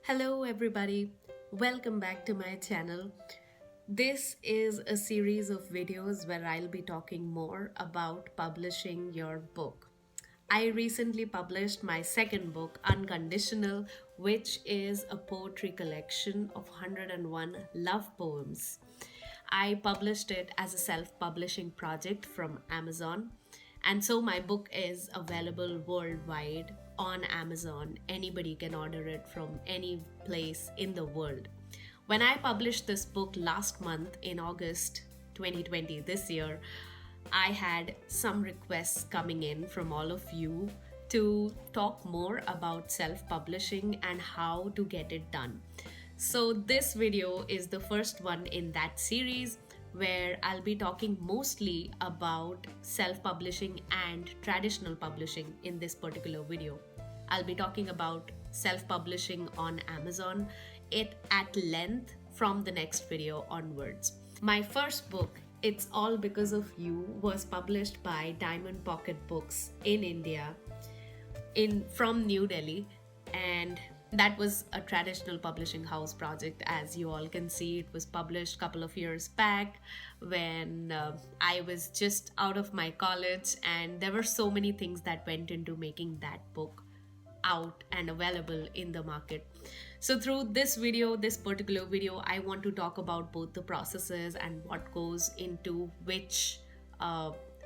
Hello, everybody. Welcome back to my channel. This is a series of videos where I'll be talking more about publishing your book. I recently published my second book, Unconditional, which is a poetry collection of 101 love poems. I published it as a self publishing project from Amazon. And so my book is available worldwide on Amazon. Anybody can order it from any place in the world. When I published this book last month in August 2020, this year, I had some requests coming in from all of you to talk more about self publishing and how to get it done. So, this video is the first one in that series where I'll be talking mostly about self publishing and traditional publishing in this particular video. I'll be talking about self publishing on Amazon it at length from the next video onwards. My first book, It's All Because of You, was published by Diamond Pocket Books in India from New Delhi, and that was a traditional publishing house project. As you all can see, it was published a couple of years back when I was just out of my college, and there were so many things that went into making that book out and available in the market. So through this video, this particular video, I want to talk about both the processes and what goes into which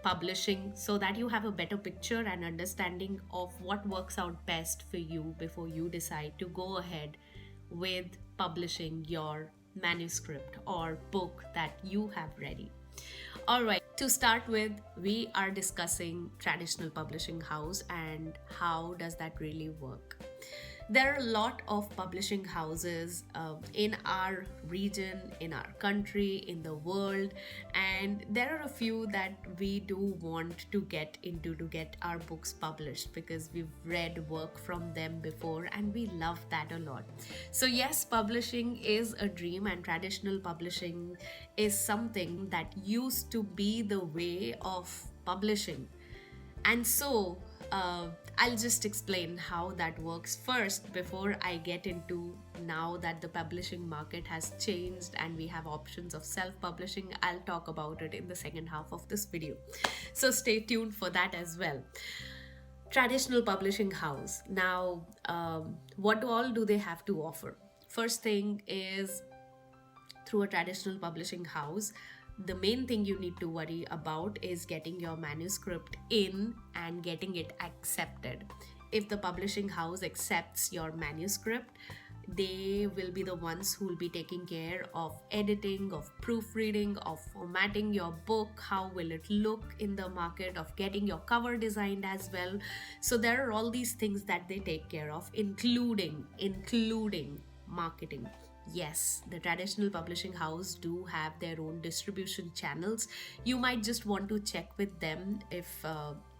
publishing, so that you have a better picture and understanding of what works out best for you before you decide to go ahead with publishing your manuscript or book that you have ready. All right, to start with, we are discussing traditional publishing house and how does that really work. There are a lot of publishing houses in our region, in our country, in the world, and there are a few that we do want to get into to get our books published because we've read work from them before and we love that a lot. So yes, publishing is a dream, and traditional publishing is something that used to be the way of publishing. And so I'll just explain how that works first before I get into now that the publishing market has changed and we have options of self-publishing. I'll talk about it in the second half of this video. So stay tuned for that as well. Traditional publishing house. Now, what all do they have to offer? First thing is, through a traditional publishing house, the main thing you need to worry about is getting your manuscript in and getting it accepted. If the publishing house accepts your manuscript, they will be the ones who will be taking care of editing, of proofreading, of formatting your book, how will it look in the market, of getting your cover designed as well. So there are all these things that they take care of, including marketing. Yes, the traditional publishing house do have their own distribution channels. You might just want to check with them if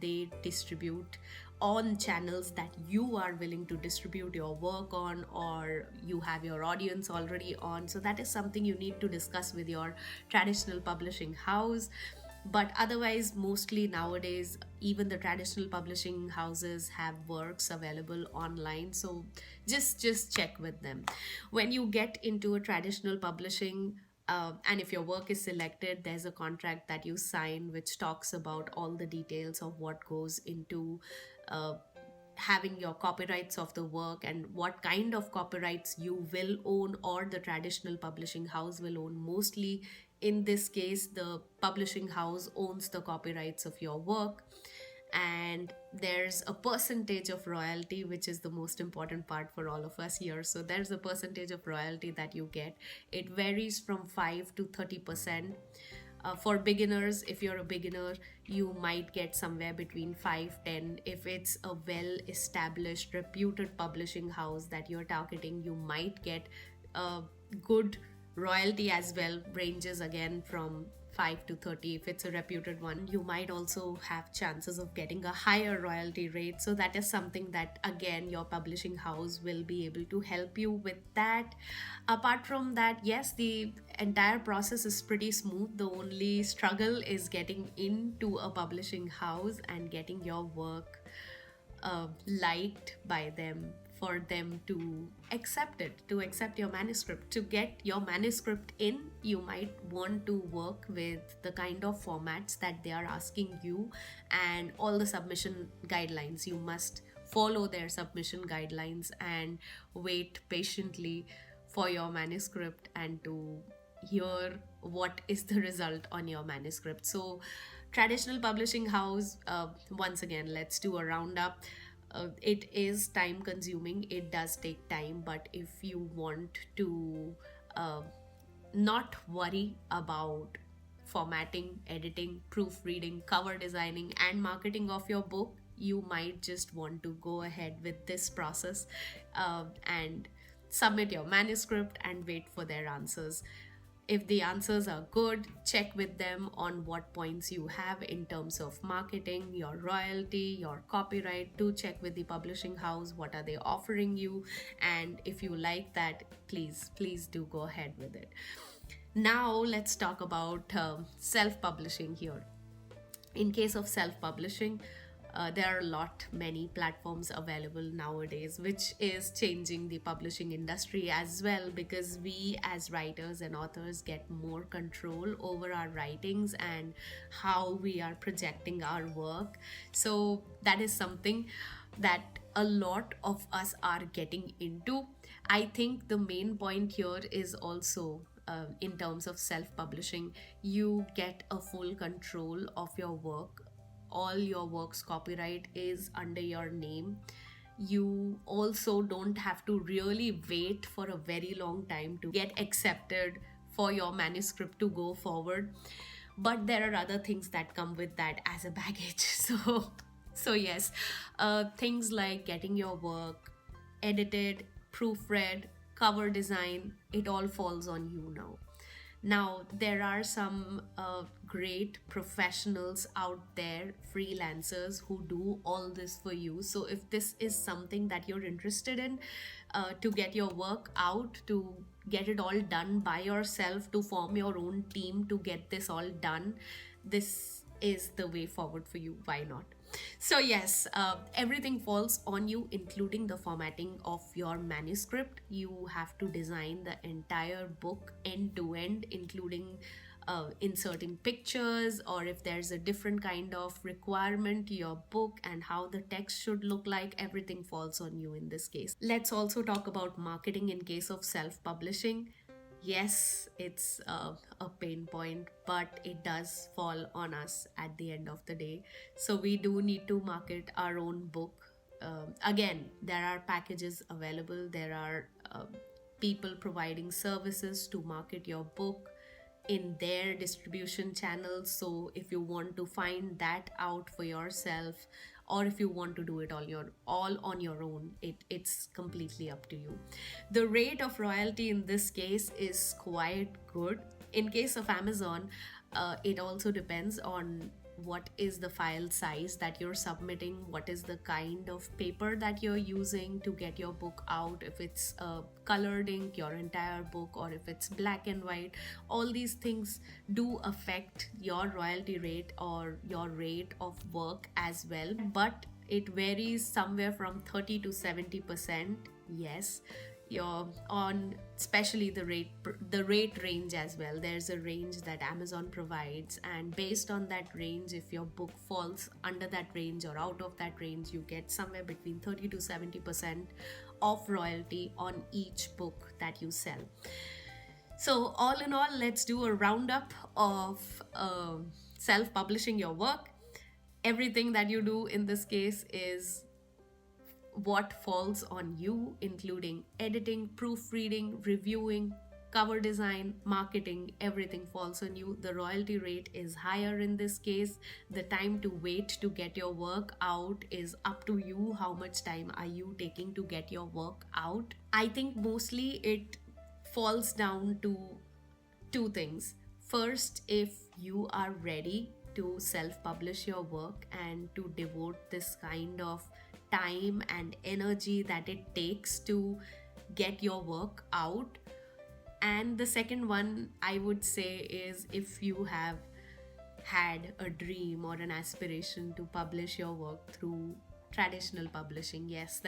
they distribute on channels that you are willing to distribute your work on, or you have your audience already on. So that is something you need to discuss with your traditional publishing house. But otherwise, mostly nowadays, even the traditional publishing houses have works available online, so just check with them. When you get into a traditional publishing, and if your work is selected, there's a contract that you sign which talks about all the details of what goes into uh, having your copyrights of the work and what kind of copyrights you will own or the traditional publishing house will own. Mostly in this case, the publishing house owns the copyrights of your work, and there's a percentage of royalty, which is the most important part for all of us here. So there's a percentage of royalty that you get. It varies from 5 to 30%. For beginners, if you're a beginner, you might get somewhere between 5-10. If it's a well established reputed publishing house that you're targeting, you might get a good royalty as well. Ranges again from 5 to 30. If it's a reputed one, you might also have chances of getting a higher royalty rate. So that is something that again your publishing house will be able to help you with that. Apart from that, yes, the entire process is pretty smooth. The only struggle is getting into a publishing house and getting your work liked by them for them to accept it, to accept your manuscript. To get your manuscript in, you might want to work with the kind of formats that they are asking you, and all the submission guidelines. You must follow their submission guidelines and wait patiently for your manuscript and to hear what is the result on your manuscript. So, traditional publishing house, once again, let's do a roundup. It is time consuming, it does take time, but if you want to uh, not worry about formatting, editing, proofreading, cover designing, and marketing of your book, you might just want to go ahead with this process and submit your manuscript and wait for their answers. If the answers are good, check with them on what points you have in terms of marketing, your royalty, your copyright. Do check with the publishing house, what are they offering you, and if you like that, please do go ahead with it. Now let's talk about self-publishing here. In case of self-publishing, there are many platforms available nowadays, which is changing the publishing industry as well, because we as writers and authors get more control over our writings and how we are projecting our work. So that is something that a lot of us are getting into. I think the main point here is also in terms of self-publishing, you get a full control of your work. All your work's copyright is under your name. You also don't have to really wait for a very long time to get accepted for your manuscript to go forward. But there are other things that come with that as a baggage. So yes, things like getting your work edited, proofread, cover design, it all falls on you now. Now, there are some great professionals out there, freelancers who do all this for you. So, if this is something that you're interested in, to get your work out, to get it all done by yourself, to form your own team to get this all done, this is the way forward for you. Why not? So, yes, everything falls on you, including the formatting of your manuscript. You have to design the entire book end to end, including inserting pictures, or if there's a different kind of requirement to your book and how the text should look like, everything falls on you in this case. Let's also talk about marketing in case of self publishing. Yes, it's a pain point, but it does fall on us at the end of the day. So we do need to market our own book. Again, there are packages available, there are people providing services to market your book in their distribution channels. So if you want to find that out for yourself, or if you want to do it all on your own, it's completely up to you. The rate of royalty in this case is quite good. In case of Amazon, it also depends on what is the file size that you're submitting, what is the kind of paper that you're using to get your book out, if it's colored ink, your entire book, or if it's black and white. All these things do affect your royalty rate or your rate of work as well, but it varies somewhere from 30 to 70%. Yes, you're on, especially the rate range as well. There's a range that Amazon provides, and based on that range, if your book falls under that range or out of that range, you get somewhere between 30 to 70% of royalty on each book that you sell. So all in all, let's do a roundup of self-publishing your work. Everything that you do in this case is what falls on you, including editing, proofreading, reviewing, cover design, marketing. Everything falls on you. The royalty rate is higher in this case. The time to wait to get your work out is up to you. How much time are you taking to get your work out? I think mostly it falls down to two things. First, if you are ready to self-publish your work and to devote this kind of time and energy that it takes to get your work out. And the second one, I would say, is if you have had a dream or an aspiration to publish your work through traditional publishing. Yes,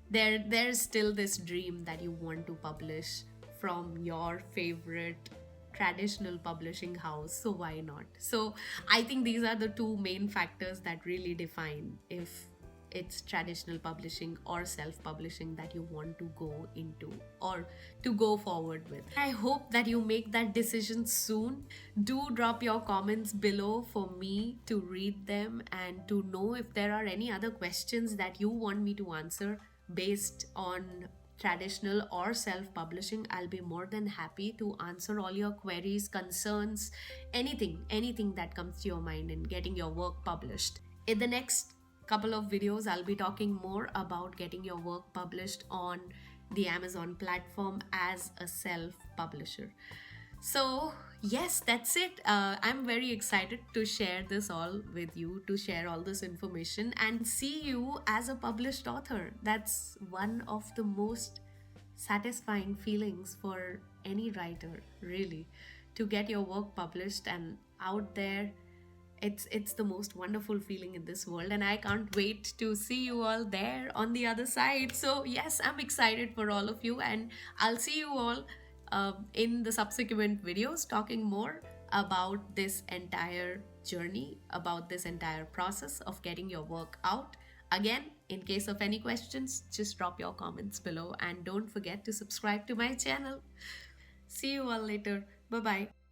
there's still this dream that you want to publish from your favorite traditional publishing house, so why not? So I think these are the two main factors that really define if it's traditional publishing or self-publishing that you want to go into or to go forward with. I hope that you make that decision soon. Do drop your comments below for me to read them and to know if there are any other questions that you want me to answer based on traditional or self-publishing. I'll be more than happy to answer all your queries, concerns, anything that comes to your mind in getting your work published. In the next couple of videos, I'll be talking more about getting your work published on the Amazon platform as a self-publisher. So, yes, that's it. I'm very excited to share this all with you, to share all this information and see you as a published author. That's one of the most satisfying feelings for any writer, really, to get your work published and out there. It's the most wonderful feeling in this world, and I can't wait to see you all there on the other side. So yes, I'm excited for all of you, and I'll see you all in the subsequent videos talking more about this entire journey, about this entire process of getting your work out. Again, in case of any questions, just drop your comments below and don't forget to subscribe to my channel. See you all later. Bye bye.